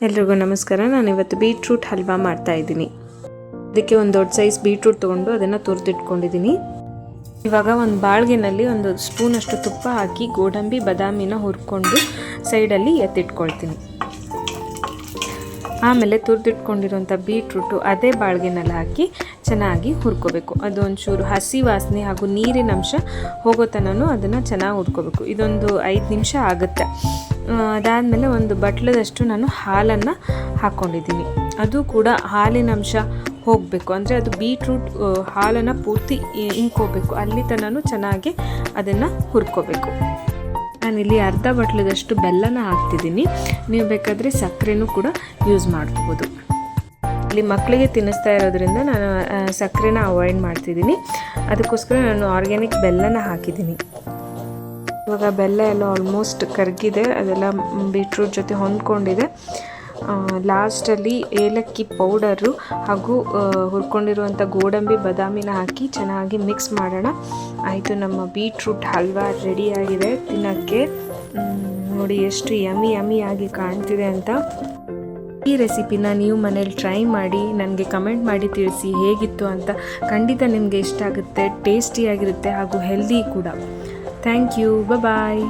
ಎಲ್ರಿಗೂ ನಮಸ್ಕಾರ. ನಾನಿವತ್ತು ಬೀಟ್ರೂಟ್ ಹಲ್ವಾ ಮಾಡ್ತಾ ಇದ್ದೀನಿ. ಅದಕ್ಕೆ ಒಂದು ದೊಡ್ಡ ಸೈಜ್ ಬೀಟ್ರೂಟ್ ತೊಗೊಂಡು ಅದನ್ನು ತುರಿದಿಟ್ಕೊಂಡಿದ್ದೀನಿ. ಇವಾಗ ಒಂದು ಬಾಳ್ಗೆನಲ್ಲಿ ಒಂದು ಸ್ಪೂನಷ್ಟು ತುಪ್ಪ ಹಾಕಿ ಗೋಡಂಬಿ ಬಾದಾಮಿನ ಹುರ್ಕೊಂಡು ಸೈಡಲ್ಲಿ ಎತ್ತಿಟ್ಕೊಳ್ತೀನಿ. ಆಮೇಲೆ ತುರಿದಿಟ್ಕೊಂಡಿರೋಂಥ ಬೀಟ್ರೂಟು ಅದೇ ಬಾಳ್ಗೆನಲ್ಲಿ ಹಾಕಿ ಚೆನ್ನಾಗಿ ಹುರ್ಕೋಬೇಕು. ಅದು ಒಂಚೂರು ಹಸಿ ವಾಸನೆ ಹಾಗೂ ನೀರಿನ ಅಂಶ ಹೋಗೋ ತನಕ ಅದನ್ನು ಚೆನ್ನಾಗಿ ಹುರ್ಕೋಬೇಕು. ಇದೊಂದು 5 ನಿಮಿಷ ಆಗುತ್ತೆ. ಅದಾದಮೇಲೆ ಒಂದು ಬಟ್ಲದಷ್ಟು ನಾನು ಹಾಲನ್ನು ಹಾಕ್ಕೊಂಡಿದ್ದೀನಿ. ಅದು ಕೂಡ ಹಾಲಿನ ಅಂಶ ಹೋಗಬೇಕು, ಅಂದರೆ ಅದು ಬೀಟ್ರೂಟ್ ಹಾಲನ್ನು ಪೂರ್ತಿ ಇಂಕೋಬೇಕು, ಅಲ್ಲಿ ತನಕ ಚೆನ್ನಾಗಿ ಅದನ್ನು ಹುರ್ಕೋಬೇಕು. ನಾನಿಲ್ಲಿ ಅರ್ಧ ಬಟ್ಲದಷ್ಟು ಬೆಲ್ಲನ ಹಾಕ್ತಿದ್ದೀನಿ. ನೀವು ಬೇಕಾದರೆ ಸಕ್ಕರೆನೂ ಕೂಡ ಯೂಸ್ ಮಾಡ್ಕೋಬೋದು. ಇಲ್ಲಿ ಮಕ್ಕಳಿಗೆ ತಿನ್ನಿಸ್ತಾ ಇರೋದ್ರಿಂದ ನಾನು ಸಕ್ಕರೆನ ಅವಾಯ್ಡ್ ಮಾಡ್ತಿದ್ದೀನಿ. ಅದಕ್ಕೋಸ್ಕರ ನಾನು ಆರ್ಗ್ಯಾನಿಕ್ ಬೆಲ್ಲನ ಹಾಕಿದ್ದೀನಿ. ಇವಾಗ ಬೆಲ್ಲ ಎಲ್ಲ ಆಲ್ಮೋಸ್ಟ್ ಕರಗಿದೆ, ಅದೆಲ್ಲ ಬೀಟ್ರೂಟ್ ಜೊತೆ ಹೊಂದ್ಕೊಂಡಿದೆ. ಲಾಸ್ಟಲ್ಲಿ ಏಲಕ್ಕಿ ಪೌಡರು ಹಾಗೂ ಹುರ್ಕೊಂಡಿರುವಂಥ ಗೋಡಂಬಿ ಬಾದಾಮಿನ ಹಾಕಿ ಚೆನ್ನಾಗಿ ಮಿಕ್ಸ್ ಮಾಡೋಣ. ಆಯಿತು, ನಮ್ಮ ಬೀಟ್ರೂಟ್ ಹಲ್ವಾ ರೆಡಿಯಾಗಿದೆ ತಿನ್ನೋಕ್ಕೆ. ನೋಡಿ ಎಷ್ಟು ಯಮ್ಮಿ ಆಗಿ ಕಾಣ್ತಿದೆ ಅಂತ. ಈ ರೆಸಿಪಿನ ನೀವು ಮನೇಲಿ ಟ್ರೈ ಮಾಡಿ ನನಗೆ ಕಮೆಂಟ್ ಮಾಡಿ ತಿಳಿಸಿ ಹೇಗಿತ್ತು ಅಂತ. ಖಂಡಿತ ನಿಮಗೆ ಇಷ್ಟ ಆಗುತ್ತೆ, ಟೇಸ್ಟಿಯಾಗಿರುತ್ತೆ ಹಾಗೂ ಹೆಲ್ದಿ ಕೂಡ. Thank you, bye.